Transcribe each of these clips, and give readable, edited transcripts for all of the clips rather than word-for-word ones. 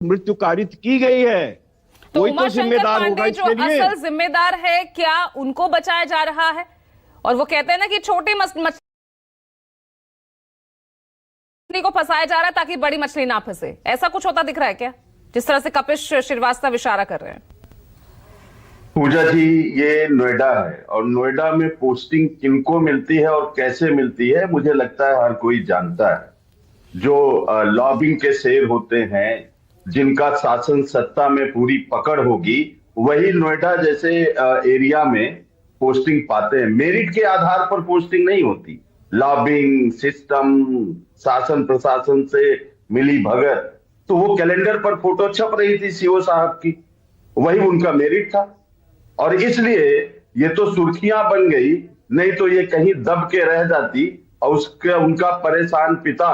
मृत्यु कारित की गई है। तो कोई तो जिम्मेदार होगा इसके लिए। असल जिम्मेदार है, क्या उनको बचाया जा रहा है? और वो कहते हैं ना कि छोटी मछली को फंसाया जा रहा है ताकि बड़ी मछली ना फंसे। ऐसा कुछ होता दिख रहा है क्या, जिस तरह से कपिश श्रीवास्तव इशारा कर रहे हैं? पूजा जी, ये नोएडा है और नोएडा में पोस्टिंग किनको मिलती है और कैसे मिलती है मुझे लगता है हर कोई जानता है। जो लॉबिंग के शेर होते हैं, जिनका शासन सत्ता में पूरी पकड़ होगी, वही नोएडा जैसे एरिया में पोस्टिंग पाते हैं। मेरिट के आधार पर पोस्टिंग नहीं होती। लॉबिंग सिस्टम, शासन प्रशासन से मिली भगत, तो वो कैलेंडर पर फोटो छप रही थी सीओ साहब की, वही उनका मेरिट था। और इसलिए ये तो सुर्खियां बन गई, नहीं तो ये कहीं दब के रह जाती और उनका परेशान पिता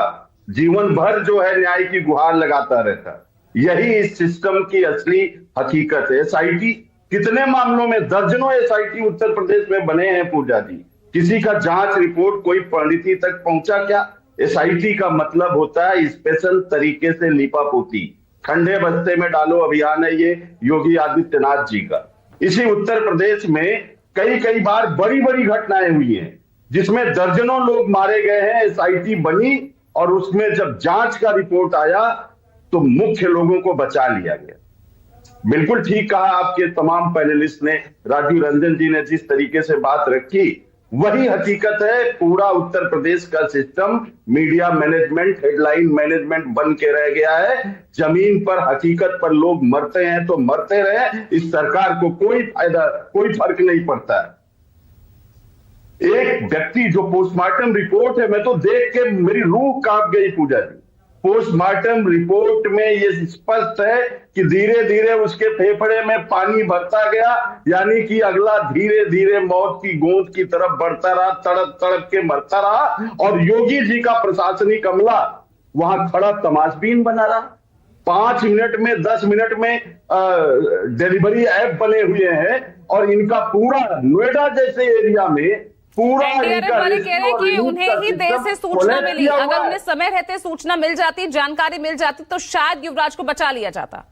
जीवन भर जो है न्याय की गुहार लगाता रहता। यही इस सिस्टम की असली हकीकत है। एसआईटी कितने मामलों में, दर्जनों एसआईटी उत्तर प्रदेश में बने हैं पूजा जी। किसी का जांच रिपोर्ट कोई पंडिती तक पहुंचा क्या? एसआईटी का मतलब होता है स्पेशल तरीके से लीपापोती, ठंडे बस्ते में डालो अभियान है ये योगी आदित्यनाथ जी का। इसी उत्तर प्रदेश में कई बार बड़ी बड़ी घटनाएं हुई हैं जिसमें दर्जनों लोग मारे गए हैं। एसआईटी बनी और उसमें जब जांच का रिपोर्ट आया तो मुख्य लोगों को बचा लिया गया। बिल्कुल ठीक कहा आपके तमाम पैनलिस्ट ने, राजीव रंजन जी ने जिस तरीके से बात रखी वही हकीकत है। पूरा उत्तर प्रदेश का system media management, headline management बन के रह गया है। जमीन पर हकीकत पर लोग मरते हैं तो मरते रहे, इस सरकार को कोई फायदा, कोई फर्क नहीं पड़ता है। एक व्यक्ति जो पोस्टमार्टम रिपोर्ट है, मैं तो देख के मेरी रूह कांप गई पूजा जी। पोस्टमार्टम रिपोर्ट में यह स्पष्ट है कि धीरे धीरे उसके फेफड़े में पानी भरता गया, यानी कि अगला धीरे धीरे मौत की गोद की तरफ बढ़ता रहा, तड़प तड़प के मरता रहा। और योगी जी का प्रशासनिक अमला वहां खड़ा तमाशबीन बना रहा। 5 मिनट में 10 मिनट में डिलीवरी ऐप बने हुए हैं और इनका पूरा नोएडा जैसे एरिया में पूरा एनडीआरएफ वाले कह रहे हैं कि उन्हें ही देर से सूचना मिली। अगर उन्हें समय रहते सूचना मिल जाती, जानकारी मिल जाती, तो शायद युवराज को बचा लिया जाता।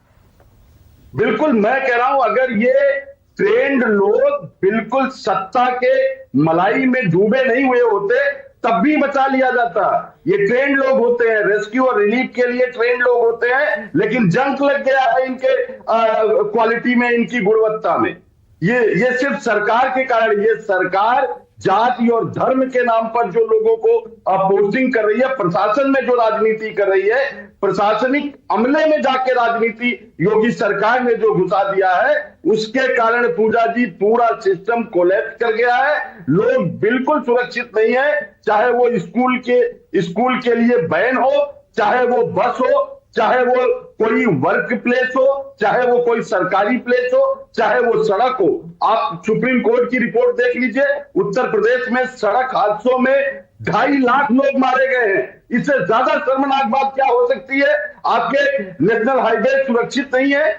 बिल्कुल, मैं कह रहा हूं अगर ये ट्रेंड लोग बिल्कुल सत्ता के मलाई में डूबे नहीं हुए होते तब भी बचा लिया जाता। ये ट्रेंड लोग होते हैं, रेस्क्यू और रिलीफ के लिए ट्रेंड लोग होते हैं, लेकिन जंक लग गया है इनके क्वालिटी में, इनकी गुणवत्ता में। ये सिर्फ सरकार के कारण, ये सरकार जाति और धर्म के नाम पर जो लोगों को पोस्टिंग कर रही है, प्रशासन में जो राजनीति कर रही है, प्रशासनिक अमले में जाके राजनीति योगी सरकार ने जो घुसा दिया है, उसके कारण पूजा जी पूरा सिस्टम कोलैप्स कर गया है। लोग बिल्कुल सुरक्षित नहीं है, चाहे वो स्कूल के लिए वैन हो, चाहे वो बस हो, चाहे वो कोई वर्क प्लेस हो, चाहे वो कोई सरकारी प्लेस हो, चाहे वो सड़क हो। आप सुप्रीम कोर्ट की रिपोर्ट देख लीजिए, उत्तर प्रदेश में सड़क हादसों में 2.5 लाख लोग मारे गए हैं। इससे ज्यादा शर्मनाक बात क्या हो सकती है? आपके नेशनल हाईवे सुरक्षित नहीं है,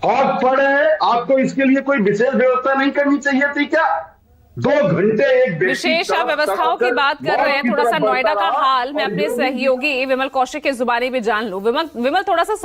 फॉग पड़े हैं, आपको इसके लिए कोई विशेष व्यवस्था नहीं करनी चाहिए थी क्या? 2 घंटे एक विशेष व्यवस्थाओं की बात कर रहे हैं। थोड़ा सा नोएडा का हाल मैं अपने सहयोगी विमल कौशिक की जुबानी भी जान लूं। विमल, थोड़ा सा